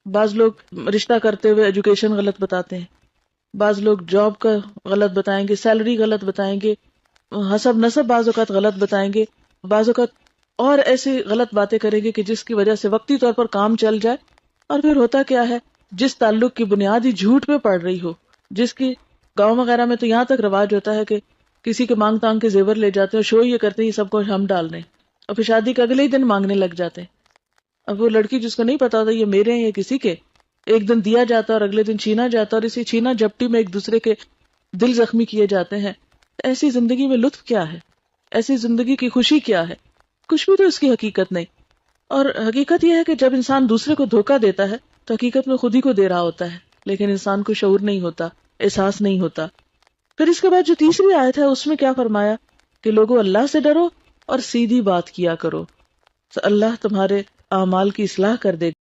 बाज लोग रिश्ता करते हुए एजुकेशन गलत बताते हैं, बाज लोग जॉब का गलत बताएंगे, सैलरी गलत बताएंगे, हसब नसब बाज औक़ात गलत बताएंगे, बाज औक़ात और ऐसी गलत बातें करेंगे कि जिसकी वजह से वक्ती तौर पर काम चल जाए। और फिर होता क्या है, जिस ताल्लुक की बुनियाद ही झूठ पे पड़ रही हो, जिसकी गांव वगैरह में तो यहाँ तक रिवाज होता है कि किसी के मांग तांग के जेवर ले जाते हैं, शो ये करते हैं ये सबको हम डाल रहे हैं, और फिर शादी के अगले ही दिन मांगने लग जाते हैं। अब वो लड़की जिसको नहीं पता होता ये मेरे हैं या किसी के, एक दिन दिया जाता है और अगले दिन छीना जाता है, और इसी छीना झपटी में एक दूसरे के दिल जख्मी किए जाते हैं। ऐसी जिंदगी में लुत्फ क्या है? ऐसी जिंदगी की खुशी क्या है? कुछ भी तो इसकी हकीकत नहीं। और हकीकत यह है कि जब इंसान दूसरे को धोखा देता है तो हकीकत में खुद ही को दे रहा होता है, लेकिन इंसान को शऊर नहीं होता, एहसास नहीं होता। फिर इसके बाद जो तीसरी आयत है उसमें क्या फरमाया कि लोगों अल्लाह से डरो और सीधी बात किया करो, तो अल्लाह तुम्हारे आमाल की इस्लाह कर देगा।